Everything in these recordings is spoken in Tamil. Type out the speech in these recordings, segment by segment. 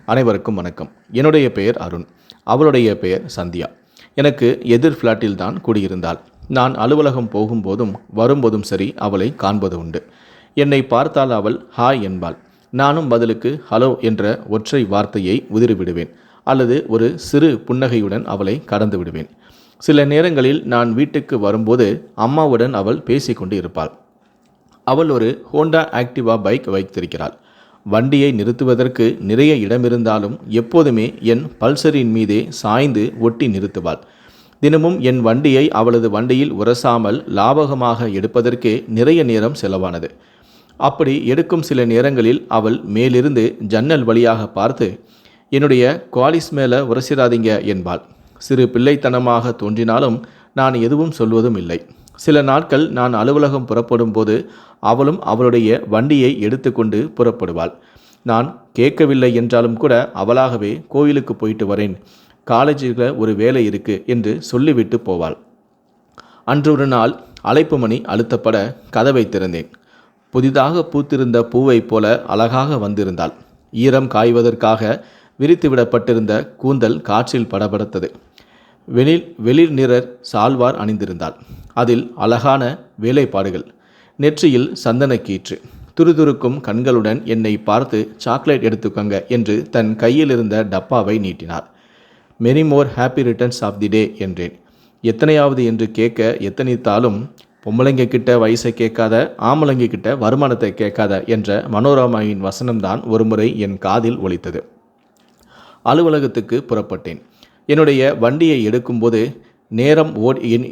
அனைவருக்கும் வணக்கம். என்னுடைய பெயர் அருண். அவளுடைய பெயர் சந்தியா. எனக்கு எதிர் ஃப்ளாட்டில் தான் குடியிருந்தாள். நான் அலுவலகம் போகும்போதும் வரும்போதும் சரி அவளை காண்பது உண்டு. என்னை பார்த்தால் அவள் ஹாய் என்பாள். நானும் பதிலுக்கு ஹலோ என்ற ஒற்றை வார்த்தையை உதிரிவிடுவேன் அல்லது ஒரு சிறு புன்னகையுடன் அவளை கடந்து விடுவேன். சில நேரங்களில் நான் வீட்டுக்கு வரும்போது அம்மாவுடன் அவள் பேசிக்கொண்டு இருப்பாள். அவள் ஒரு ஹோண்டா ஆக்டிவா பைக் வைத்திருக்கிறாள். வண்டியை நிறுத்துவதற்கு நிறைய இடமிருந்தாலும் எப்போதுமே என் பல்சரின் மீதே சாய்ந்து ஒட்டி நிறுத்துவாள். தினமும் என் வண்டியை அவளது வண்டியில் உரசாமல் லாபகமாக எடுப்பதற்கே நிறைய நேரம் செலவானது. அப்படி எடுக்கும் சில நேரங்களில் அவள் மேலிருந்து ஜன்னல் வழியாக பார்த்து, என்னுடைய குவாலிஸ் மேலே உரசிராதீங்க என்பாள். சிறு பிள்ளைத்தனமாக தோன்றினாலும் நான் எதுவும் சொல்வதும் இல்லை. சில நாட்கள் நான் அலுவலகம் புறப்படும் போது அவளும் அவளுடைய வண்டியை எடுத்துக்கொண்டு புறப்படுவாள். நான் கேட்கவில்லை என்றாலும் கூட அவளாகவே கோயிலுக்கு போயிட்டு வரேன், காலேஜில் ஒரு வேலை இருக்கு என்று சொல்லிவிட்டு போவாள். அன்றொரு நாள் அழைப்பு மணி அழுத்தப்பட கதவை திறந்தேன். புதிதாக பூத்திருந்த பூவை போல அழகாக வந்திருந்தாள். ஈரம் காய்வதற்காக விரித்துவிடப்பட்டிருந்த கூந்தல் காற்றில் படபடத்தது. வெளிர் நிற சால்வார் அணிந்திருந்தாள். அதில் அழகான வேலைப்பாடுகள். நெற்றியில் சந்தனக்கீற்று. துருதுருக்கும் கண்களுடன் என்னை பார்த்து சாக்லேட் எடுத்துக்கோங்க என்று தன் கையில் இருந்த டப்பாவை நீட்டினார். Many more happy returns of the day என்றேன். எத்தனையாவது என்று கேட்க எத்தனைத்தாலும் பொம்பளைங்க கிட்ட வயசை கேட்காத, ஆம்பளைங்க கிட்ட வருமானத்தை கேட்காத என்ற மனோரமாவின் வசனம்தான் ஒருமுறை என் காதில் ஒலித்தது. அலுவலகத்துக்கு புறப்பட்டேன். என்னுடைய வண்டியை எடுக்கும்போது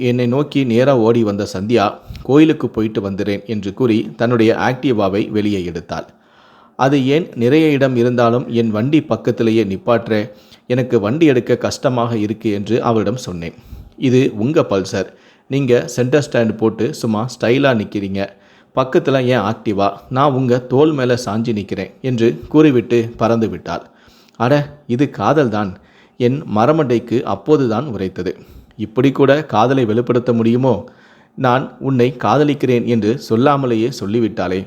என்னை நோக்கி நேராக ஓடி வந்த சந்தியா, கோயிலுக்கு போயிட்டு வந்துடுறேன் என்று கூறி தன்னுடைய ஆக்டிவாவை வெளியே எடுத்தாள். அது ஏன் நிறைய இடம் இருந்தாலும் என் வண்டி பக்கத்திலேயே நிப்பாற்ற எனக்கு வண்டி எடுக்க கஷ்டமாக இருக்கு என்று அவளிடம் சொன்னேன். இது உங்கள் பல்சர், நீங்கள் சென்டர் ஸ்டாண்டு போட்டு சும்மா ஸ்டைலாக நிற்கிறீங்க, பக்கத்தில் ஏன் ஆக்டிவா, நான் உங்கள் தோல் மேலே சாஞ்சி நிற்கிறேன் என்று கூறிவிட்டு பறந்து விட்டாள். அட, இது காதல்தான். என் மரமண்டைக்கு அப்போதுதான் உரைத்தது. இப்படி கூட காதலை வெளிப்படுத்த முடியுமோ? நான் உன்னை காதலிக்கிறேன் என்று சொல்லாமலேயே சொல்லிவிட்டாளே.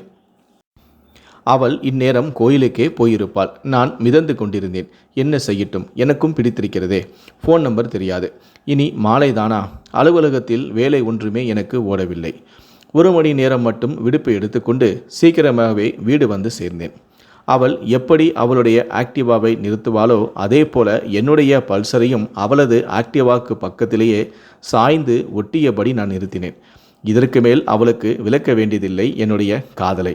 அவள் இந்நேரம் கோயிலுக்கே போயிருப்பாள். நான் மிதந்து கொண்டிருந்தேன். என்ன செய்யட்டும், எனக்கும் பிடித்திருக்கிறதே. ஃபோன் நம்பர் தெரியாது. இனி மாலைதானா? அலுவலகத்தில் வேலை ஒன்றுமே எனக்கு ஓடவில்லை. 1 மணி நேரம் மட்டும் விடுப்பு எடுத்துக்கொண்டு சீக்கிரமாகவே வீடு வந்து சேர்ந்தேன். அவள் எப்படி அவளுடைய ஆக்டிவாவை நிறுத்துவாளோ அதே போல என்னுடைய பல்சரையும் அவளது ஆக்டிவாவுக்கு பக்கத்திலேயே சாய்ந்து ஒட்டியபடி நான் நிறுத்தினேன். இதற்கு மேல் அவளுக்கு விளக்க வேண்டியதில்லை என்னுடைய காதலை.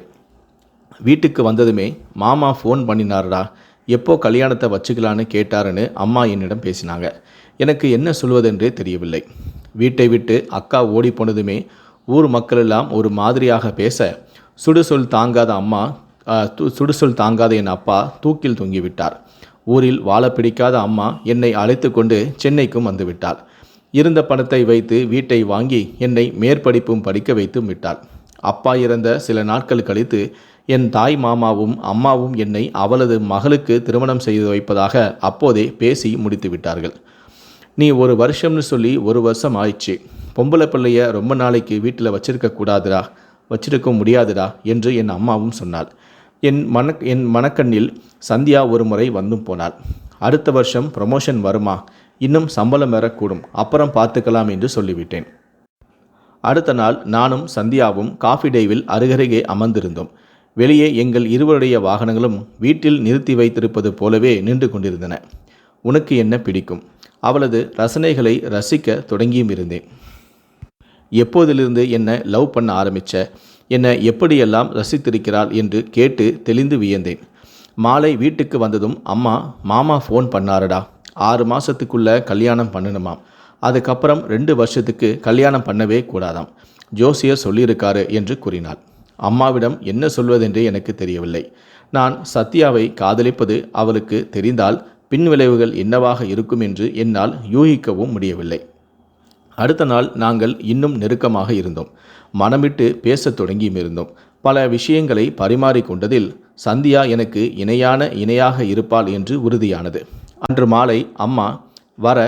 வீட்டுக்கு வந்ததுமே மாமா ஃபோன் பண்ணினாரடா, எப்போ கல்யாணத்தை வச்சுக்கலான்னு கேட்டாருன்னு அம்மா என்னிடம் பேசினாங்க. எனக்கு என்ன சொல்வதென்றே தெரியவில்லை. வீட்டை விட்டு அக்கா ஓடி போனதுமே ஊர் மக்களெல்லாம் ஒரு மாதிரியாக பேச, சுடுசொல் தாங்காத என் அப்பா தூக்கில் தொங்கிவிட்டார். ஊரில் வாழ பிடிக்காத அம்மா என்னை அழைத்து கொண்டு சென்னைக்கும் வந்துவிட்டாள். இருந்த பணத்தை வைத்து வீட்டை வாங்கி என்னை மேற்படிப்பும் படிக்க வைத்து விட்டாள். அப்பா இறந்த சில நாட்கள் கழித்து என் தாய் மாமாவும் அம்மாவும் என்னை அவளது மகளுக்கு திருமணம் செய்து வைப்பதாக அப்போதே பேசி முடித்து விட்டார்கள். நீ 1 வருஷம்னு சொல்லி 1 வருஷம் ஆயிடுச்சு. பொம்பளை பிள்ளைய ரொம்ப நாளைக்கு வீட்டில் வச்சிருக்க முடியாதுடா என்று என் அம்மாவும் சொன்னாள். என் மனக்கண்ணில் சந்தியா ஒரு முறை வந்தும் போனாள். அடுத்த வருஷம் ப்ரமோஷன் வருமா, இன்னும் சம்பளம் வரக்கூடும், அப்புறம் பார்த்துக்கலாம் என்று சொல்லிவிட்டேன். அடுத்த நாள் நானும் சந்தியாவும் காஃபி டேவில் அருகருகே அமர்ந்திருந்தோம். வெளியே எங்கள் இருவருடைய வாகனங்களும் வீட்டில் நிறுத்தி வைத்திருப்பது போலவே நின்று கொண்டிருந்தன. உனக்கு என்ன பிடிக்கும்? அவளது ரசனைகளை ரசிக்க தொடங்கியும் இருந்தேன். எப்போதிலிருந்து என்னை லவ் பண்ண ஆரம்பித்த, என்னை எப்படியெல்லாம் ரசித்திருக்கிறாள் என்று கேட்டு தெளிந்து வியந்தேன். மாலை வீட்டுக்கு வந்ததும் மாமா ஃபோன் பண்ணாரடா, 6 மாதத்துக்குள்ளே கல்யாணம் பண்ணணுமாம், அதுக்கப்புறம் 2 வருஷத்துக்கு கல்யாணம் பண்ணவே கூடாதாம், ஜோசியர் சொல்லியிருக்காரு என்று கூறினாள். அம்மாவிடம் என்ன சொல்வதென்றே எனக்கு தெரியவில்லை. நான் சத்யாவை காதலிப்பது அவளுக்கு தெரிந்தால் பின்விளைவுகள் என்னவாக இருக்கும் என்று என்னால் யூகிக்கவும் முடியவில்லை. அடுத்த நாள் நாங்கள் இன்னும் நெருக்கமாக இருந்தோம். மனமிட்டு பேசத் தொடங்கியும் இருந்தோம். பல விஷயங்களை பரிமாறிக்கொண்டதில் சந்தியா எனக்கு இணையாக இருப்பாள் என்று உறுதியானது. அன்று மாலை அம்மா, வர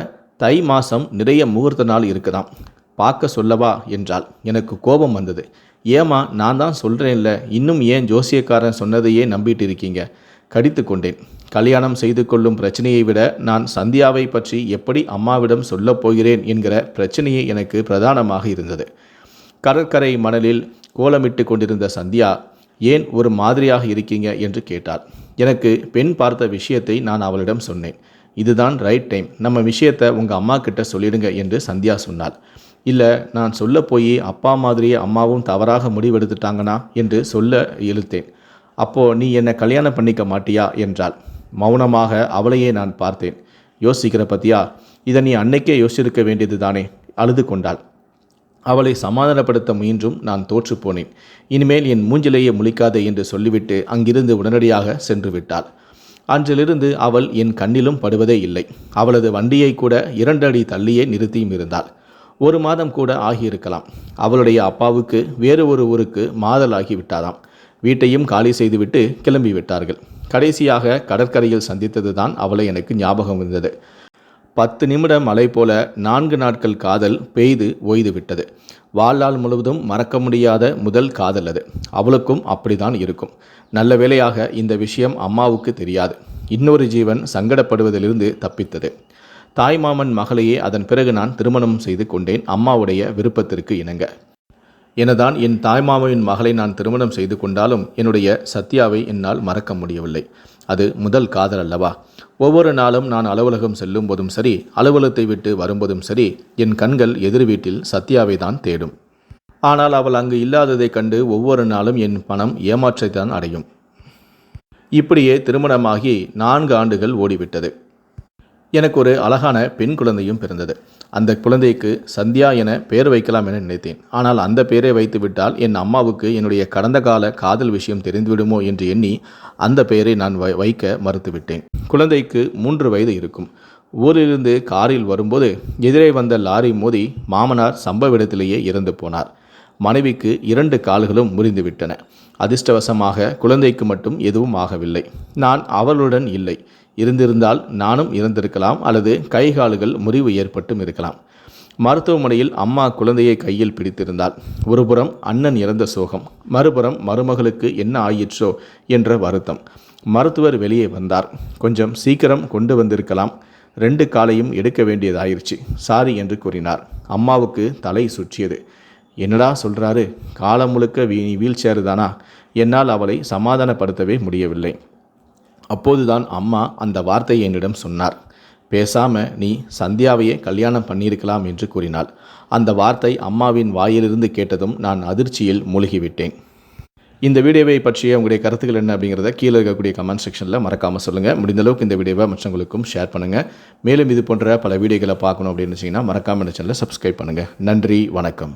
தை மாதம் நிறைய முகூர்த்த நாள் இருக்குதாம், பார்க்க சொல்லவா என்றாள். எனக்கு கோபம் வந்தது. ஏமா, நான் தான் சொல்கிறேன்ல, இன்னும் ஏன் ஜோசியக்காரன் சொன்னதையே நம்பிட்டு இருக்கீங்க? கடித்து கொண்டேன். கல்யாணம் செய்து கொள்ளும் பிரச்சனையை விட நான் சந்தியாவை பற்றி எப்படி அம்மாவிடம் சொல்லப் போகிறேன் என்கிற பிரச்சனையே எனக்கு பிரதானமாக இருந்தது. கடற்கரை மணலில் கோலமிட்டு கொண்டிருந்த சந்தியா, ஏன் ஒரு மாதிரியாக இருக்கீங்க என்று கேட்டாள். எனக்கு பெண் பார்த்த விஷயத்தை நான் அவளிடம் சொன்னேன். இதுதான் ரைட் டைம், நம்ம விஷயத்தை உங்கள் அம்மா கிட்ட சொல்லிடுங்க என்று சந்தியா சொன்னாள். இல்லை, நான் சொல்ல போய் அப்பா மாதிரியே அம்மாவும் தவறாக முடிவெடுத்துட்டாங்கனா என்று சொல்ல இழுத்தேன். அப்போது நீ என்னை கல்யாணம் பண்ணிக்க மாட்டியா என்றாள். மௌனமாக அவளையே நான் பார்த்தேன். யோசிக்கிற பத்தியா, இதை நீ அன்னைக்கே யோசிச்சிருக்க வேண்டியது தானே. அழுது கொண்டாள். அவளை சமாதானப்படுத்த முயன்றும் நான் தோற்று போனேன். இனிமேல் என் மூஞ்சிலேயே முழிக்காதே என்று சொல்லிவிட்டு அங்கிருந்து உடனடியாக சென்று விட்டாள். அன்றிலிருந்து அவள் என் கண்ணிலும் படுவதே இல்லை. அவளது வண்டியை கூட 2 அடி தள்ளியே நிறுத்தியும் இருந்தாள். 1 மாதம் கூட ஆகியிருக்கலாம். அவளுடைய அப்பாவுக்கு வேறு ஒரு ஊருக்கு மாதல் ஆகிவிட்டாராம். வீட்டையும் காலி செய்துவிட்டு கிளம்பி விட்டார்கள். கடைசியாக கடற்கரையில் சந்தித்தது தான் அவளை எனக்கு ஞாபகம் இருந்தது. 10 நிமிட மழை போல 4 நாட்கள் காதல் பெய்து ஓய்து விட்டது. வாழ்நாள் முழுவதும் மறக்க முடியாத முதல் காதல் அது. அவளுக்கும் அப்படிதான் இருக்கும். நல்ல வேளையாக இந்த விஷயம் அம்மாவுக்கு தெரியாது. இன்னொரு ஜீவன் சங்கடப்படுவதிலிருந்து தப்பித்தது. தாய்மாமன் மகளையே அதன் பிறகு நான் திருமணம் செய்து கொண்டேன், அம்மாவுடைய விருப்பத்திற்கு இணங்க. எனதான் என் தாய்மாமனின் மகளை நான் திருமணம் செய்து கொண்டாலும் என்னுடைய சத்யாவை என்னால் மறக்க முடியவில்லை. அது முதல் காதல் அல்லவா? ஒவ்வொரு நாளும் நான் அலுவலகம் செல்லும் போதும் சரி, அலுவலகத்தை விட்டு வரும்போதும் சரி, என் கண்கள் எதிர் வீட்டில் சத்யாவை தான் தேடும். ஆனால் அவள் அங்கு இல்லாததைக் கண்டு ஒவ்வொரு நாளும் என் பணம் ஏமாற்றத்தான் அடையும். இப்படியே திருமணமாகி 4 ஆண்டுகள் ஓடிவிட்டது. எனக்கு ஒரு அழகான பெண் குழந்தையும் பிறந்தது. அந்த குழந்தைக்கு சந்தியா என பெயர் வைக்கலாம் என நினைத்தேன். ஆனால் அந்த பெயரை வைத்துவிட்டால் என் அம்மாவுக்கு என்னுடைய கடந்த கால காதல் விஷயம் தெரிந்துவிடுமோ என்று எண்ணி அந்த பெயரை நான் வைக்க மறுத்துவிட்டேன். குழந்தைக்கு 3 வயது இருக்கும். ஊரிலிருந்து காரில் வரும்போது எதிரே வந்த லாரி மோதி மாமனார் சம்பவ இடத்திலேயே இறந்து போனார். மனைவிக்கு 2 கால்களும் முறிந்துவிட்டன. அதிர்ஷ்டவசமாக குழந்தைக்கு மட்டும் எதுவும் ஆகவில்லை. நான் அவளுடன் இல்லை. இருந்திருந்தால் நானும் இறந்திருக்கலாம், அல்லது கை கால்கள் முறிவு ஏற்பட்டும் இருக்கலாம். மருத்துவமனையில் அம்மா குழந்தையை கையில் பிடித்திருந்தாள். ஒருபுறம் அண்ணன் இறந்த சோகம், மறுபுறம் மருமகளுக்கு என்ன ஆயிற்றோ என்ற வருத்தம். மருத்துவர் வெளியே வந்தார். கொஞ்சம் சீக்கிரம் கொண்டு வந்திருக்கலாம், 2 காலையும் எடுக்க வேண்டியதாயிருச்சு, சாரி என்று கூறினார். அம்மாவுக்கு தலை சுற்றியது. என்னடா சொல்கிறாரு, காலம் முழுக்க வீல் சேர் தானா? என்னால் அவளை சமாதானப்படுத்தவே முடியவில்லை. அப்போதுதான் அம்மா அந்த வார்த்தையை என்னிடம் சொன்னார். பேசாம நீ சந்தியாவையே கல்யாணம் பண்ணியிருக்கலாம் என்று கூறினாள். அந்த வார்த்தை அம்மாவின் வாயிலிருந்து கேட்டதும் நான் அதிர்ச்சியில் மூழ்கிவிட்டேன். இந்த வீடியோவை பற்றிய உங்களுடைய கருத்துக்கள் என்ன அப்படிங்கிறத கீழே இருக்கக்கூடிய கமெண்ட் செக்ஷனில் மறக்காமல் சொல்லுங்கள். முடிந்தளவுக்கு இந்த வீடியோவை மற்றவங்களுக்கும் ஷேர் பண்ணுங்கள். மேலும் இது போன்ற பல வீடியோக்களை பார்க்கணும் அப்படின்னு நினச்சிங்கன்னா மறக்காமல் இந்த சேனலை சப்ஸ்கிரைப் பண்ணுங்கள். நன்றி, வணக்கம்.